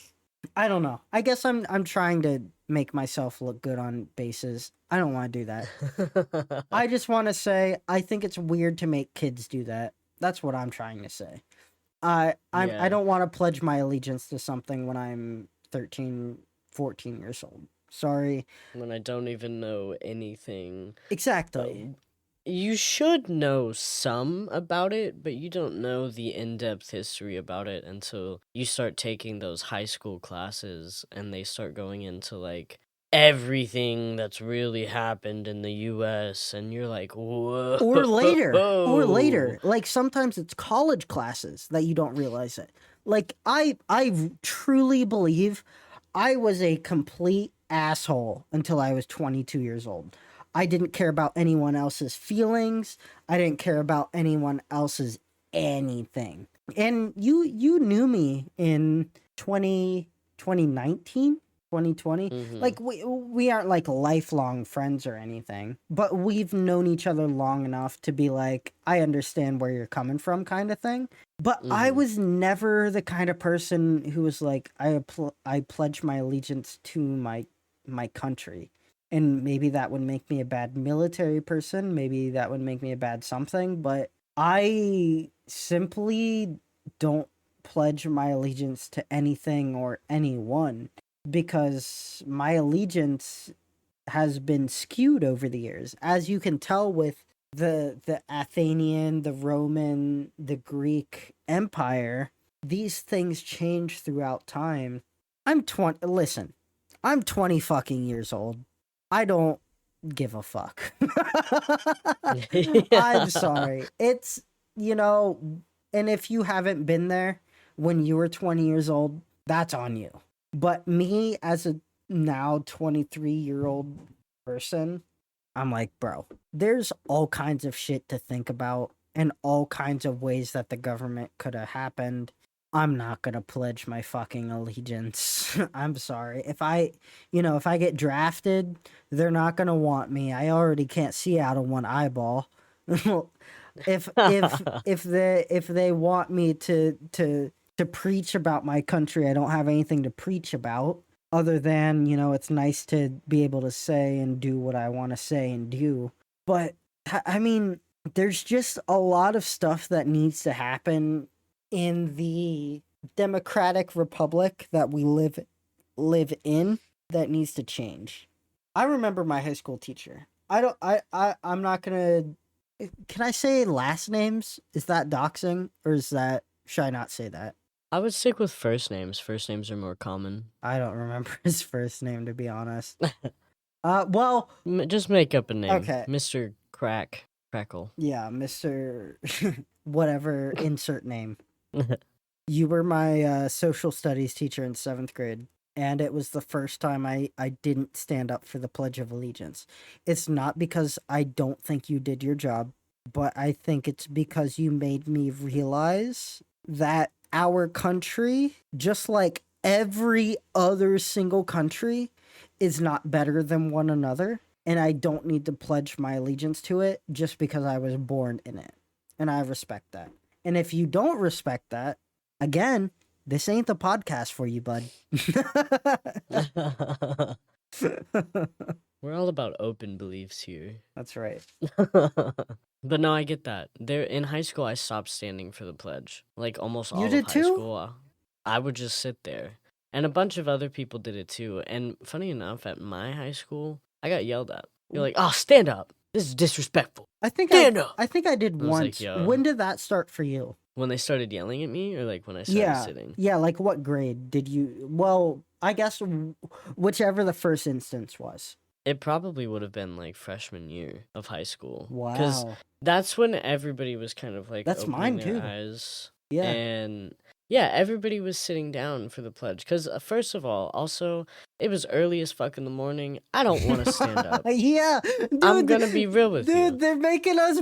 Speaker 1: I don't know. I guess I'm trying to make myself look good on bases. I don't want to do that. I just want to say I think it's weird to make kids do that. That's what I'm trying to say. I
Speaker 2: Yeah,
Speaker 1: don't want to pledge my allegiance to something when I'm 13, 14 years old. Sorry.
Speaker 2: when I don't even know anything.
Speaker 1: Exactly.
Speaker 2: You should know some about it, but you don't know the in-depth history about it until you start taking those high school classes and they start going into like everything that's really happened in the US and you're like, "Whoa."
Speaker 1: Or later, like sometimes it's college classes that you don't realize it. Like I truly believe I was a complete asshole until I was 22 years old. I didn't care about anyone else's feelings. I didn't care about anyone else's anything. And you knew me in 2019, 2020.
Speaker 2: Mhm.
Speaker 1: Like we aren't like lifelong friends or anything, but we've known each other long enough to be like, I understand where you're coming from, kind of thing. But I
Speaker 2: Mhm.
Speaker 1: was never the kind of person who was like, I pledge my allegiance to my country. And maybe that would make me a bad military person, maybe that would make me a bad something, but I simply don't pledge my allegiance to anything or anyone because my allegiance has been skewed over the years, as you can tell with the Athenian, the Roman, the Greek Empire. These things change throughout time. I'm 20. Listen, I'm 20 fucking years old. I don't give a fuck. I'm
Speaker 2: Yeah.
Speaker 1: sorry. It's, you know, and if you haven't been there when you were 20 years old, that's on you. But me as a now 23-year-old person, I'm like, bro, there's all kinds of shit to think about and all kinds of ways that the government could have happened. I'm not going to pledge my fucking allegiance. I'm sorry. If I get drafted, they're not going to want me. I already can't see out of one eyeball. If they want me to preach about my country, I don't have anything to preach about other than, it's nice to be able to say and do what I want to say and do. But I mean, there's just a lot of stuff that needs to happen in the democratic republic that we live in that needs to change. I remember my high school teacher. I don't I'm not going to, can I say last names? Is that doxing, or is that, should I not say that?
Speaker 2: I would stick with first names. First names are more common.
Speaker 1: I don't remember his first name, to be honest. Well,
Speaker 2: Just make up a name.
Speaker 1: okay.
Speaker 2: Mr. Crackle.
Speaker 1: Yeah, Mr. whatever, insert name. You were my social studies teacher in seventh grade, and it was the first time I didn't stand up for the Pledge of Allegiance. It's not because I don't think you did your job, but I think it's because you made me realize that our country, just like every other single country, is not better than one another. And I don't need to pledge my allegiance to it just because I was born in it. And I respect that. And if you don't respect that, again, this ain't the podcast for you, bud.
Speaker 2: We're all about open beliefs here.
Speaker 1: That's right.
Speaker 2: But no, I get that. There in high school I stopped standing for the pledge. Like almost
Speaker 1: You
Speaker 2: all of
Speaker 1: did
Speaker 2: high
Speaker 1: too?
Speaker 2: school. I would just sit there. And a bunch of other people did it too. And funny enough, at my high school, I got yelled at. You're like, oh, stand up. This is disrespectful. Stand up.
Speaker 1: I think I did
Speaker 2: I was like,
Speaker 1: once.
Speaker 2: yo.
Speaker 1: When did that start for you?
Speaker 2: When they started yelling at me, or like when I started sitting?
Speaker 1: Yeah, like what grade did you? Well, I guess whichever the first instance was.
Speaker 2: It probably would have been like freshman year of high school. Because
Speaker 1: Wow,
Speaker 2: that's when everybody was kind of like
Speaker 1: that's
Speaker 2: opening
Speaker 1: mine
Speaker 2: their
Speaker 1: too.
Speaker 2: eyes.
Speaker 1: Yeah.
Speaker 2: And yeah, everybody was sitting down for the pledge. Because first of all, also, it was early as fuck in the morning. I don't want to stand up.
Speaker 1: Yeah, dude,
Speaker 2: I'm gonna be real with you.
Speaker 1: Dude, they're making us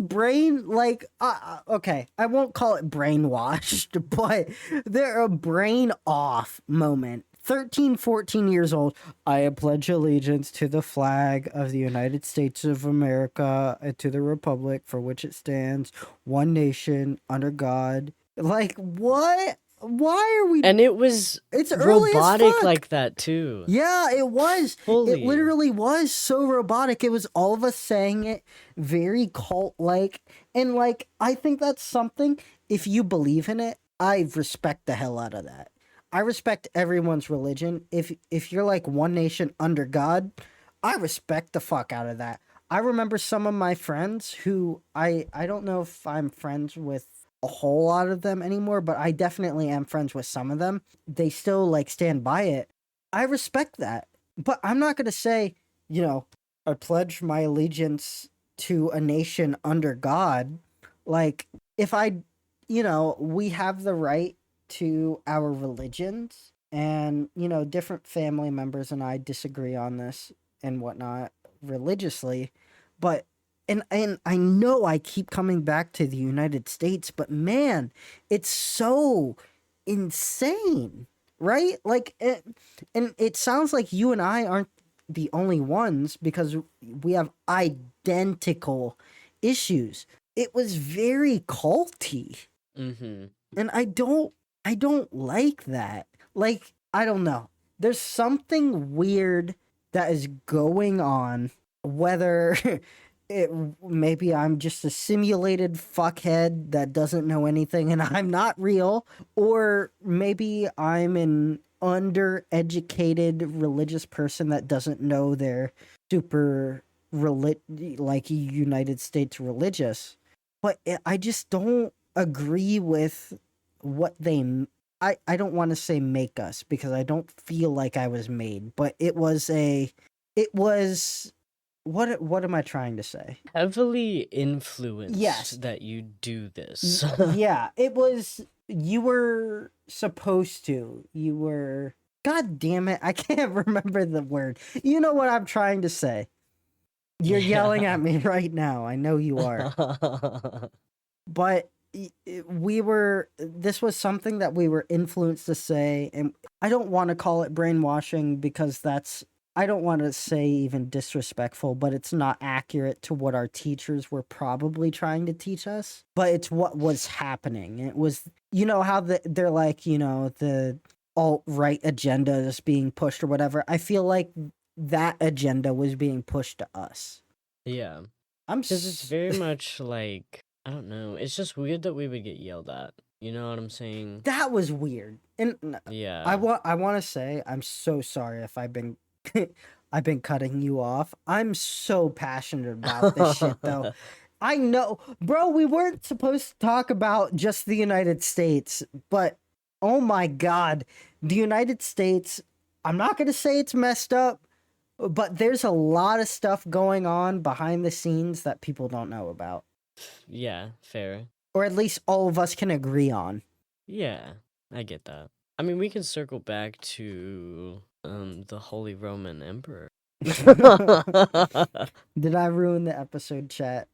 Speaker 1: okay, I won't call it brainwashed, but they're a brain off moment. 13, 14 years old. I pledge allegiance to the flag of the United States of America and to the republic for which it stands, one nation, under God. Like, what? Why are we...
Speaker 2: And it was
Speaker 1: It's early as
Speaker 2: robotic
Speaker 1: fuck.
Speaker 2: like that too.
Speaker 1: Yeah, it was.
Speaker 2: Fully.
Speaker 1: It literally was so robotic. It was all of us saying it very cult-like. And, like, I think that's something, if you believe in it, I respect the hell out of that. I respect everyone's religion. If you're like one nation under God, I respect the fuck out of that. I remember some of my friends who I don't know if I'm friends with a whole lot of them anymore, but I definitely am friends with some of them. They still like stand by it. I respect that. But I'm not going to say, I pledge my allegiance to a nation under God. Like, if we have the right to our religions, and, different family members and I disagree on this and whatnot religiously, but and I know I keep coming back to the United States, but man, it's so insane, right? Like, and it sounds like you and I aren't the only ones, because we have identical issues. It was very culty, and I don't like that. Like, I don't know. There's something weird that is going on, whether maybe I'm just a simulated fuckhead that doesn't know anything and I'm not real, or maybe I'm an undereducated religious person that doesn't know they're super like United States religious. But I just don't agree with what they... I don't want to say make us, because I don't feel like I was made, but it was what am I trying to say?
Speaker 2: Heavily influenced.
Speaker 1: Yes.
Speaker 2: That you do this.
Speaker 1: Yeah, it was... You were supposed to. You were... God damn it, I can't remember the word. You know what I'm trying to say. You're yelling at me right now. I know you are. But this was something that we were influenced to say, and I don't want to call it brainwashing, because I don't want to say even disrespectful, but it's not accurate to what our teachers were probably trying to teach us. But it's what was happening. It was, how they're like, the alt-right agenda is being pushed or whatever. I feel like that agenda was being pushed to us.
Speaker 2: Yeah. Because it's very much like, I don't know. It's just weird that we would get yelled at. You know what I'm saying?
Speaker 1: That was weird. And
Speaker 2: yeah.
Speaker 1: I want to say, I'm so sorry if I've been cutting you off. I'm so passionate about this shit, though. I know, bro, we weren't supposed to talk about just the United States, but oh my God, the United States, I'm not going to say it's messed up, but there's a lot of stuff going on behind the scenes that people don't know about.
Speaker 2: Yeah, fair.
Speaker 1: Or at least all of us can agree on.
Speaker 2: Yeah, I get that. I mean, we can circle back to the Holy Roman Emperor.
Speaker 1: Did I ruin the episode, chat?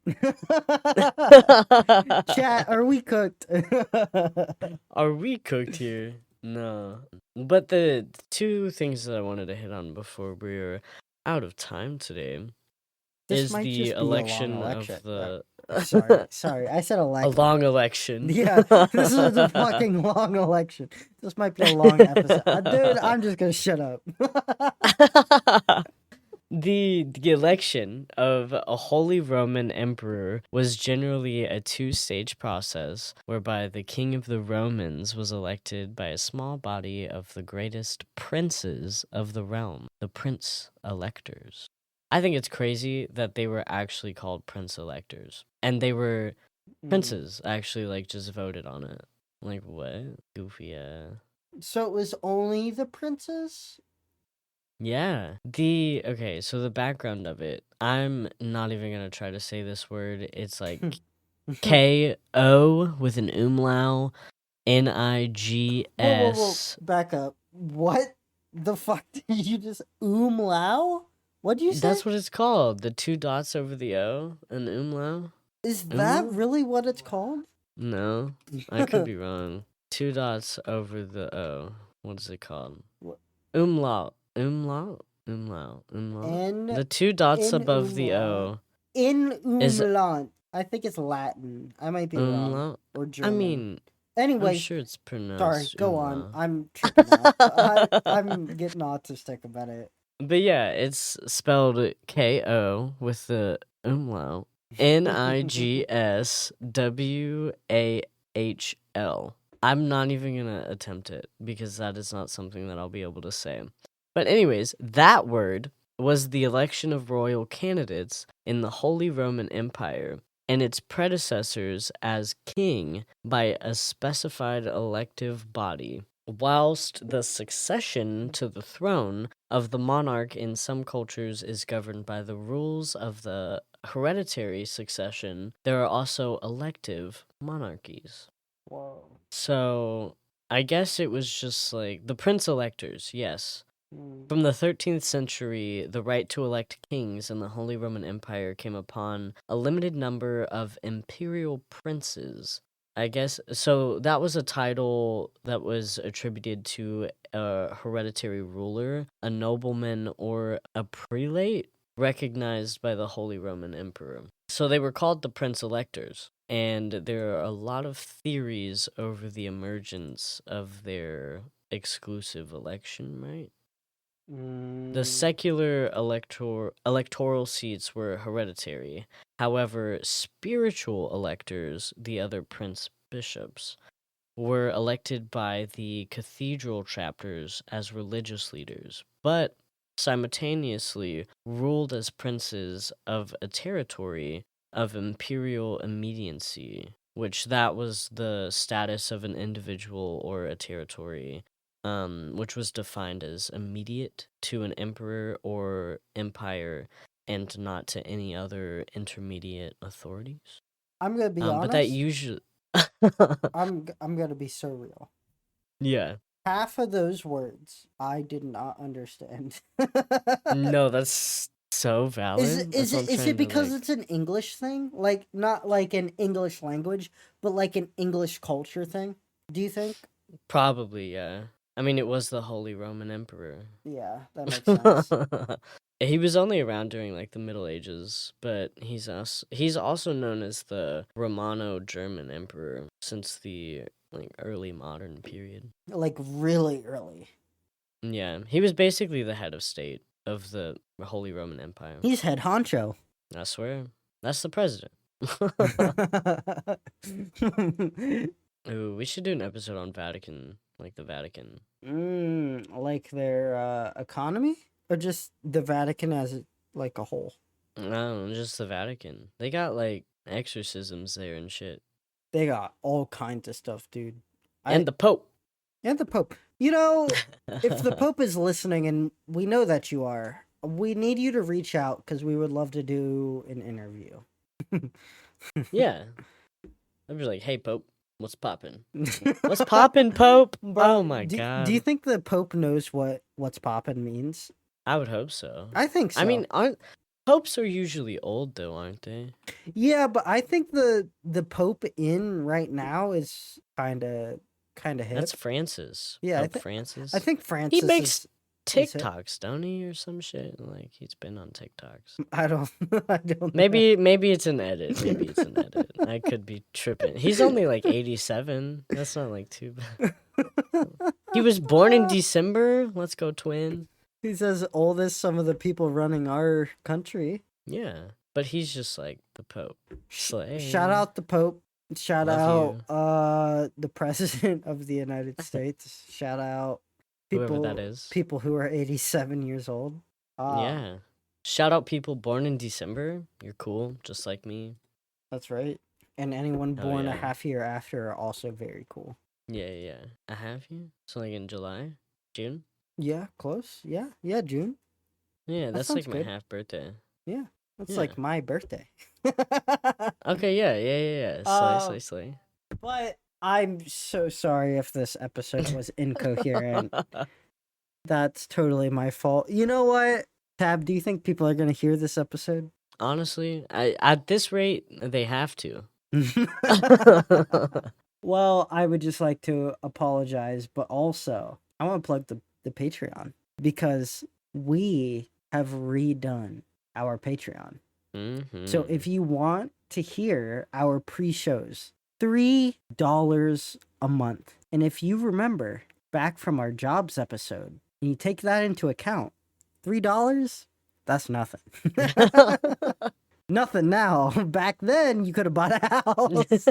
Speaker 1: Chat, are we cooked?
Speaker 2: Are we cooked here? No. But the two things that I wanted to hit on before we're out of time today is the election of the...
Speaker 1: Sorry, I said election.
Speaker 2: A long election.
Speaker 1: Yeah, this is a fucking long election. This might be a long episode. Dude, I'm just gonna shut up.
Speaker 2: The election of a Holy Roman Emperor was generally a two-stage process whereby the King of the Romans was elected by a small body of the greatest princes of the realm, the prince electors. I think it's crazy that they were actually called prince electors, and they were princes actually like just voted on it. Like what? Goofy.
Speaker 1: So it was only the princes?
Speaker 2: Yeah. Okay, so the background of it. I'm not even gonna try to say this word. It's like K-O with an umlaut,
Speaker 1: Whoa.
Speaker 2: N-I-G-S.
Speaker 1: Back up. What the fuck did you just umlau? What'd you say?
Speaker 2: That's what it's called. The two dots over the O, an umlaut.
Speaker 1: Is that
Speaker 2: Umlaut?
Speaker 1: really what it's called?
Speaker 2: No, I could be wrong. Two dots over the O. What is it called?
Speaker 1: What?
Speaker 2: Umlaut. Umlaut.
Speaker 1: N
Speaker 2: The two dots
Speaker 1: in
Speaker 2: above the
Speaker 1: umlaut.
Speaker 2: O
Speaker 1: In
Speaker 2: is
Speaker 1: umlaut. I think it's Latin. I might be wrong.
Speaker 2: umlaut.
Speaker 1: Or
Speaker 2: I
Speaker 1: German.
Speaker 2: mean, I'm
Speaker 1: Anyways,
Speaker 2: sure it's
Speaker 1: sorry,
Speaker 2: pronounced
Speaker 1: go on.
Speaker 2: umlaut.
Speaker 1: I'm tripping out. I'm getting autistic about it.
Speaker 2: But yeah, it's spelled K-O with the umlaut. N-I-G-S-W-A-H-L. I'm not even gonna attempt it because that is not something that I'll be able to say. But anyways, that word was the election of royal candidates in the Holy Roman Empire and its predecessors as king by a specified elective body, whilst the succession to the throne of the monarch in some cultures is governed by the rules of the hereditary succession. There are also elective monarchies.
Speaker 1: Whoa.
Speaker 2: So I guess it was just like the prince electors, yes.
Speaker 1: Mm.
Speaker 2: From the 13th century, the right to elect kings in the Holy Roman Empire came upon a limited number of imperial princes. I guess so. That was a title that was attributed to a hereditary ruler, a nobleman, or a prelate recognized by the Holy Roman Emperor. So they were called the prince electors. And there are a lot of theories over the emergence of their exclusive election, right? The secular electoral seats were hereditary. However, spiritual electors, the other prince bishops, were elected by the cathedral chapters as religious leaders, but simultaneously ruled as princes of a territory of imperial immediacy, which that was the status of an individual or a territory, which was defined as immediate to an emperor or empire and not to any other intermediate authorities.
Speaker 1: I'm gonna be
Speaker 2: But that
Speaker 1: honest.
Speaker 2: usually
Speaker 1: I'm gonna be so real.
Speaker 2: yeah.
Speaker 1: Half of those words I did not understand.
Speaker 2: No, that's so valid. That's what I'm
Speaker 1: Is it
Speaker 2: trying to
Speaker 1: because
Speaker 2: like.
Speaker 1: it's an English thing? Like not like an English language, but like an English culture thing? Do you think?
Speaker 2: Probably, yeah. I mean, it was the Holy Roman Emperor.
Speaker 1: Yeah, that makes sense.
Speaker 2: He was only around during like the Middle Ages, but he's also known as the Romano-German Emperor since the like early modern period.
Speaker 1: Like really early.
Speaker 2: Yeah, he was basically the head of state of the Holy Roman Empire.
Speaker 1: He's head honcho.
Speaker 2: I swear, that's the president. Ooh, we should do an episode on Vatican, like the Vatican.
Speaker 1: Like their economy, or just the Vatican as like a whole.
Speaker 2: No, just the Vatican. They got like exorcisms there and shit.
Speaker 1: They got all kinds of stuff, dude.
Speaker 2: And the Pope.
Speaker 1: And the Pope. You know, if the Pope is listening, and we know that you are, we need you to reach out because we would love to do an interview.
Speaker 2: Yeah. I'd be like, hey, Pope, what's poppin'? What's poppin', Pope?
Speaker 1: Bro,
Speaker 2: Oh my god.
Speaker 1: Do you think the Pope knows what's poppin' means?
Speaker 2: I would hope so.
Speaker 1: I think so.
Speaker 2: I mean, popes are usually old though, aren't they?
Speaker 1: Yeah, but I think the Pope in right now is kind of hip.
Speaker 2: That's Francis.
Speaker 1: Yeah,
Speaker 2: Pope Francis.
Speaker 1: I think Francis
Speaker 2: He makes
Speaker 1: is
Speaker 2: TikToks, don't he, or some shit? Like he's been on TikToks.
Speaker 1: I don't know.
Speaker 2: Maybe it's an edit. Maybe it's an edit. I could be tripping. He's only like 87. That's not like too bad. He was born in December. Let's go twin.
Speaker 1: He's as old as some of the people running our country.
Speaker 2: Yeah, but he's just like the Pope. Slay.
Speaker 1: Shout out the Pope. Shout
Speaker 2: Love
Speaker 1: out the President of the United States. Shout out
Speaker 2: Whoever that is.
Speaker 1: people who are 87 years old.
Speaker 2: Yeah. Shout out people born in December. You're cool, just like me.
Speaker 1: That's right. And anyone born a
Speaker 2: yeah.
Speaker 1: half year after are also very cool.
Speaker 2: Yeah. A half year? So like in July? June?
Speaker 1: Yeah, close. Yeah, June.
Speaker 2: Yeah,
Speaker 1: That
Speaker 2: that's
Speaker 1: sounds
Speaker 2: like my
Speaker 1: good.
Speaker 2: half birthday.
Speaker 1: Yeah, that's
Speaker 2: Yeah.
Speaker 1: like my birthday.
Speaker 2: Okay, yeah. Slay.
Speaker 1: But I'm so sorry if this episode was incoherent. That's totally my fault. You know what, Tab? Do you think people are gonna hear this episode?
Speaker 2: Honestly, at this rate, they have to.
Speaker 1: Well, I would just like to apologize, but also I want to plug the Patreon because we have redone our Patreon.
Speaker 2: Mm-hmm.
Speaker 1: So if you want to hear our pre-shows, $3 a month. And if you remember back from our jobs episode, and you take that into account, $3, that's nothing. Nothing now. Back then, you could have bought a house.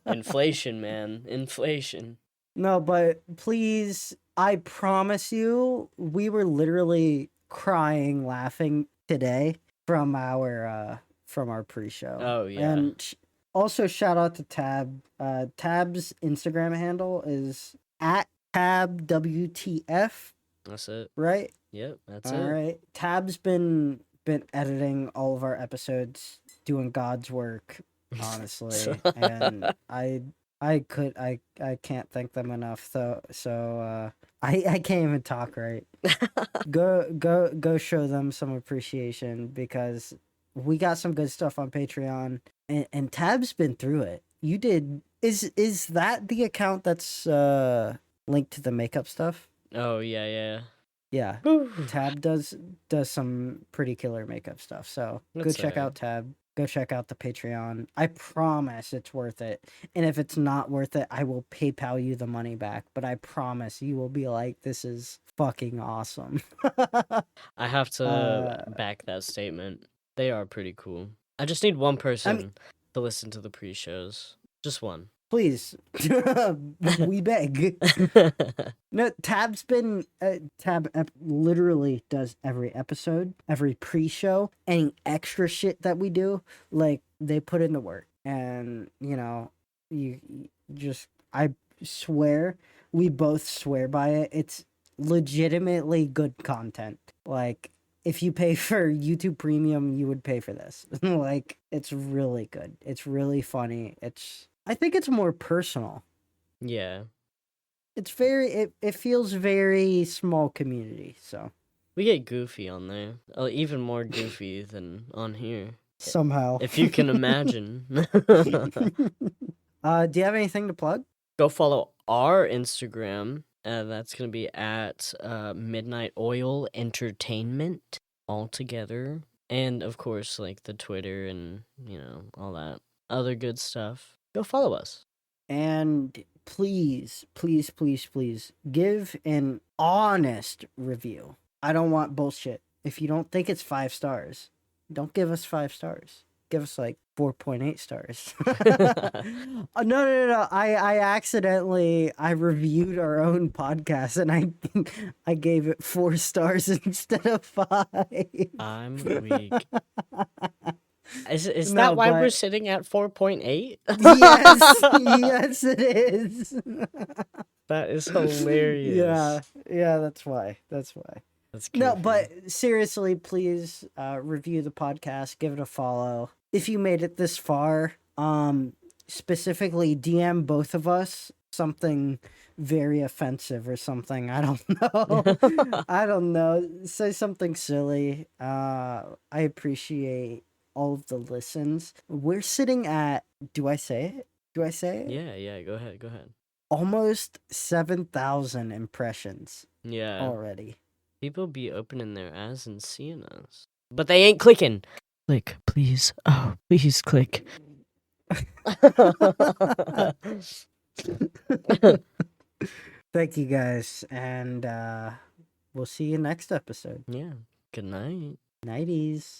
Speaker 2: Inflation, man. Inflation.
Speaker 1: No, but please, I promise you, we were literally crying, laughing today from our pre-show.
Speaker 2: Oh, yeah.
Speaker 1: And also shout out to Tab. Tab's Instagram handle is at TabWTF.
Speaker 2: That's it.
Speaker 1: Right?
Speaker 2: Yep, that's
Speaker 1: All
Speaker 2: it.
Speaker 1: right. Tab's been editing all of our episodes, doing God's work, honestly. And I can't thank them enough. So I can't even talk right. Go show them some appreciation because we got some good stuff on Patreon and Tab's been through it. You did is that the account that's linked to the makeup stuff?
Speaker 2: Oh, yeah.
Speaker 1: Yeah. Tab does some pretty killer makeup stuff. So go
Speaker 2: That's
Speaker 1: check out Tab. Go check out the Patreon. I promise it's worth it. And if it's not worth it, I will PayPal you the money back. But I promise you will be like, this is fucking awesome.
Speaker 2: I have to back that statement. They are pretty cool. I just need one person to listen to the pre-shows. Just one.
Speaker 1: Please, we beg. No, Tab's been literally does every episode, every pre-show, any extra shit that we do. Like they put in the work, and you just I swear we both swear by it. It's legitimately good content. Like if you pay for YouTube Premium, you would pay for this. Like it's really good. It's really funny. I think it's more personal.
Speaker 2: Yeah.
Speaker 1: It's it feels very small community, so.
Speaker 2: We get goofy on there. Even more goofy than on here.
Speaker 1: Somehow.
Speaker 2: If you can imagine.
Speaker 1: Do you have anything to plug?
Speaker 2: Go follow our Instagram. That's going to be at Midnight Oil Entertainment all together. And, of course, like the Twitter and, all that other good stuff. Go follow us.
Speaker 1: And please give an honest review. I don't want bullshit. If you don't think it's 5 stars, don't give us 5 stars. Give us like 4.8 stars. No. I reviewed our own podcast and I gave it 4 stars instead of 5.
Speaker 2: I'm weak. Is that why we're sitting at 4.8?
Speaker 1: Yes, it is.
Speaker 2: That is hilarious.
Speaker 1: Yeah, that's why. That's goofy. No, but seriously, please review the podcast, give it a follow. If you made it this far, specifically DM both of us something very offensive or something. I don't know. Say something silly. I appreciate all of the listens. We're sitting at, do I say it?
Speaker 2: Yeah, go ahead.
Speaker 1: Almost 7,000 impressions.
Speaker 2: Yeah.
Speaker 1: Already.
Speaker 2: People be opening their eyes and seeing us. But they ain't clicking. Click, please. Oh, please click.
Speaker 1: Thank you guys, and we'll see you next episode.
Speaker 2: Yeah. Good night.
Speaker 1: Nighties.